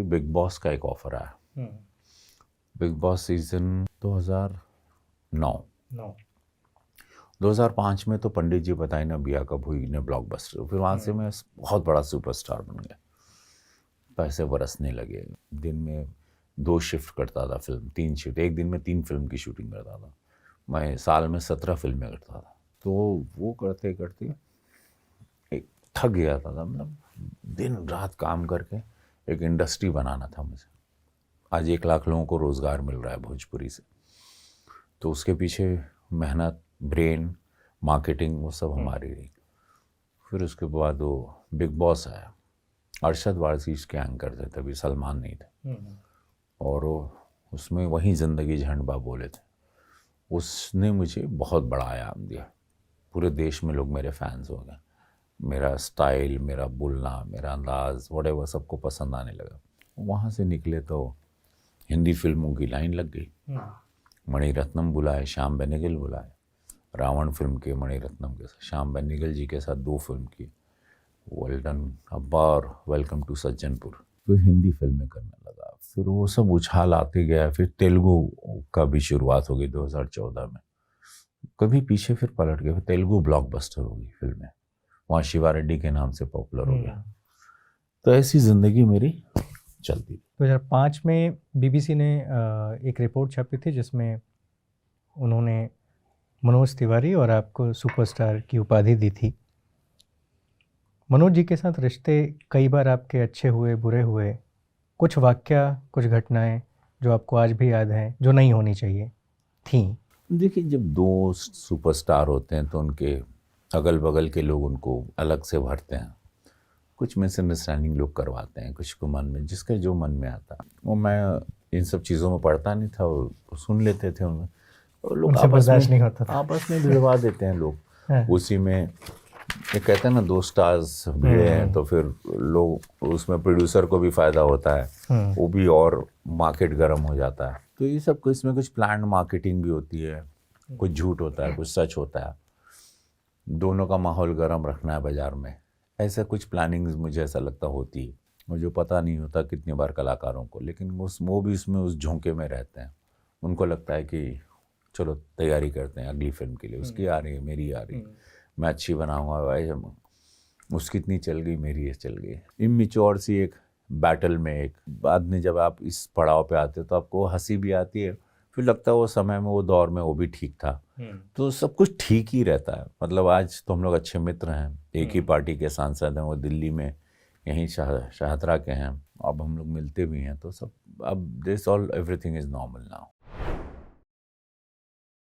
Big boss का एक offer आया। Big boss season 2009। 2005 में तो पंडित जी बताए ना बिया कब हुई ने ब्लॉकबस्टर, फिर वहाँ से मैं बहुत बड़ा सुपरस्टार बन गया। पैसे बरसने लगे। दिन में 2 शिफ्ट करता था, फिल्म 3 शिफ्ट, एक दिन में 3 फिल्म की शूटिंग करता था। मैं साल में 17 फिल्में करता था। तो वो करते करते एक थक गया था, मतलब दिन रात काम करके एक इंडस्ट्री बनाना था मुझे। आज 1 लाख लोगों को रोज़गार मिल रहा है भोजपुरी से, तो उसके पीछे मेहनत, ब्रेन, मार्केटिंग वो सब हमारी रही। फिर उसके बाद वो बिग बॉस आया। अरशद वारसी इसके एंकर थे, तभी सलमान नहीं थे। और वो उसमें वही ज़िंदगी झंडबा बोले थे। उसने मुझे बहुत बड़ा आयाम दिया। पूरे देश में लोग मेरे फैंस हो गए। मेरा स्टाइल, मेरा बोलना, मेरा अंदाज़, व्हाटएवर सबको पसंद आने लगा। वहाँ से निकले तो हिंदी फिल्मों की लाइन लग गई। मणिरत्नम बुलाए, श्याम बेनेगल बुलाए। रावण फिल्म के मणिरत्नम के साथ, श्याम बेनेगल जी के साथ 2 फिल्म की, वेल डन अब्बा और वेलकम टू सज्जनपुर। फिर हिंदी फिल्में करने लगा। फिर वो सब उछाल आते गया। फिर तेलुगु का भी शुरुआत हो गई 2014 में। कभी पीछे फिर पलट गए। फिर तेलुगु ब्लॉकबस्टर हो गई फिल्में, वहाँ शिवा रेड्डी के नाम से पॉपुलर हो गया। तो ऐसी ज़िंदगी मेरी चलती। 2005 में बीबीसी ने एक रिपोर्ट छापी थी जिसमें उन्होंने मनोज तिवारी और आपको सुपरस्टार की उपाधि दी थी। मनोज जी के साथ रिश्ते कई बार आपके अच्छे हुए, बुरे हुए। कुछ वाकया, कुछ घटनाएं जो आपको आज भी याद हैं, जो नहीं होनी चाहिए थी। देखिए, जब 2 सुपरस्टार होते हैं तो उनके अगल बगल के लोग उनको अलग से भरते हैं। कुछ मिसअंडरस्टैंडिंग लोग करवाते हैं, कुछ को मन में, जिसका जो मन में आता। वो मैं इन सब चीज़ों में पढ़ता नहीं था, वो सुन लेते थे उनमें। और लोग आपस में भिड़वा देते हैं लोग। उसी में ये कहते हैं ना, 2 स्टार्स भिड़े हैं तो फिर लोग, उसमें प्रोड्यूसर को भी फ़ायदा होता है, वो भी और मार्केट गर्म हो जाता है। तो ये सब इसमें कुछ प्लान्ड मार्केटिंग भी होती है, कुछ झूठ होता है, कुछ सच होता है। दोनों का माहौल गर्म रखना है बाज़ार में, ऐसा कुछ प्लानिंग्स मुझे ऐसा लगता होती है। मुझे पता नहीं होता कितनी बार कलाकारों को, लेकिन वो भी इसमें उस झोंके में रहते हैं। उनको लगता है कि चलो तैयारी करते हैं अगली फिल्म के लिए, उसकी आ रही है, मेरी आ रही, मैं अच्छी बनाऊंगा भाई, उसकी इतनी चल गई, मेरी ये चल गई। इमेच्योर सी एक बैटल में, एक बाद में जब आप इस पड़ाव पे आते हो तो आपको हंसी भी आती है। फिर लगता है वो समय में, वो दौर में वो भी ठीक था। तो सब कुछ ठीक ही रहता है। मतलब आज तो हम लोग अच्छे मित्र हैं, एक ही पार्टी के सांसद हैं, वो दिल्ली में यहीं शाहतरा के हैं। अब हम लोग मिलते भी हैं, तो सब अब this all everything is normal now.